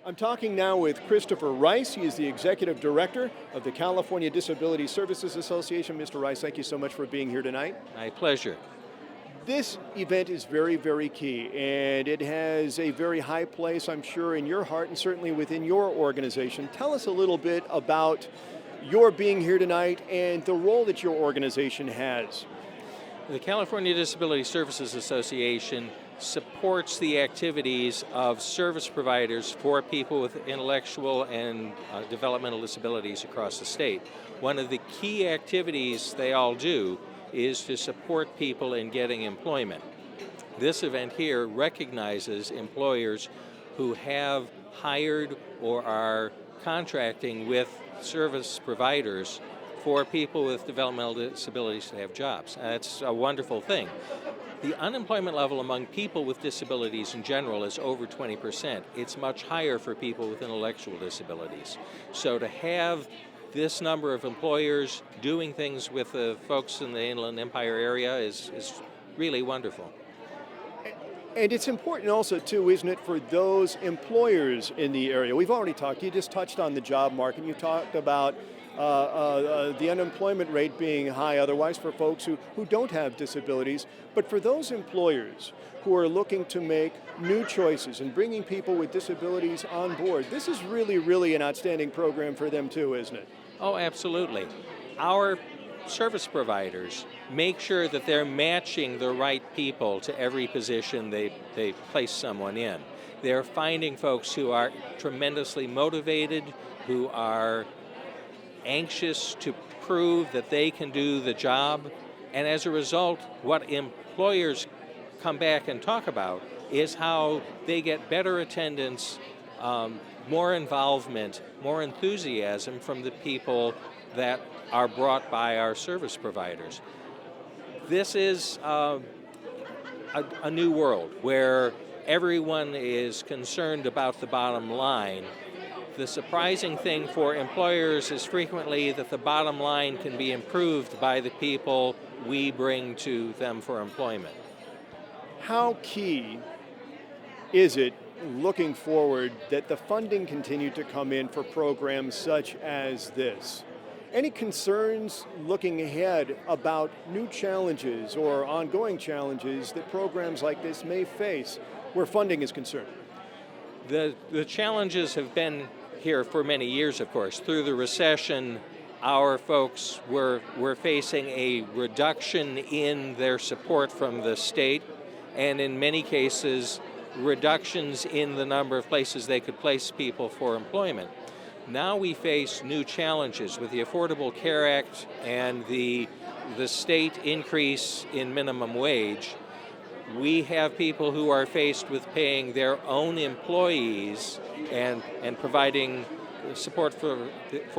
I'm talking now with Christopher Rice. He is the Executive Director of the California Disability Services Association. Mr. Rice, thank you so much for being here tonight. My pleasure. This event is very, very key, and it has a very high place, I'm sure, in your heart and certainly within your organization. Tell us a little bit about your being here tonight and the role that your organization has. The California Disability Services Association supports the activities of service providers for people with intellectual and developmental disabilities across the state. One of the key activities they all do is to support people in getting employment. This event here recognizes employers who have hired or are contracting with service providers for people with developmental disabilities to have jobs. That's a wonderful thing. The unemployment level among people with disabilities in general is over 20%. It's much higher for people with intellectual disabilities. So to have this number of employers doing things with the folks in the Inland Empire area is really wonderful. And it's important also, too, isn't it, for those employers in the area? We've already talked, you just touched on the job market, you talked about the unemployment rate being high otherwise for folks who don't have disabilities. But for those employers who are looking to make new choices and bringing people with disabilities on board, this is really, really an outstanding program for them too, isn't it? Oh, absolutely. Our service providers make sure that they're matching the right people to every position they place someone in. They're finding folks who are tremendously motivated, who are anxious to prove that they can do the job, and as a result, what employers come back and talk about is how they get better attendance, more involvement, more enthusiasm from the people that are brought by our service providers. This is a new world where everyone is concerned about the bottom line. The surprising thing for employers is frequently that the bottom line can be improved by the people we bring to them for employment. How key is it, looking forward, that the funding continue to come in for programs such as this? Any concerns looking ahead about new challenges or ongoing challenges that programs like this may face where funding is concerned? The challenges have been here for many years, of course. Through the recession, our folks were facing a reduction in their support from the state, and in many cases, reductions in the number of places they could place people for employment. Now we face new challenges with the Affordable Care Act and the state increase in minimum wage. We have people who are faced with paying their own employees and providing support for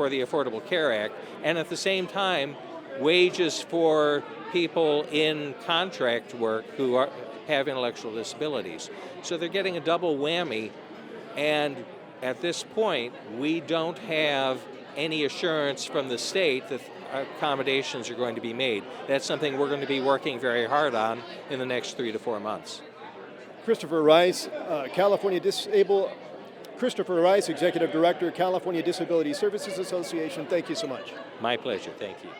the Affordable Care Act, and at the same time, wages for people in contract work who have intellectual disabilities. So they're getting a double whammy, and at this point, we don't have any assurance from the state that accommodations are going to be made. That's something we're going to be working very hard on in the next 3 to 4 months. Christopher Rice, Christopher Rice, Executive Director, California Disability Services Association. Thank you so much. My pleasure. Thank you.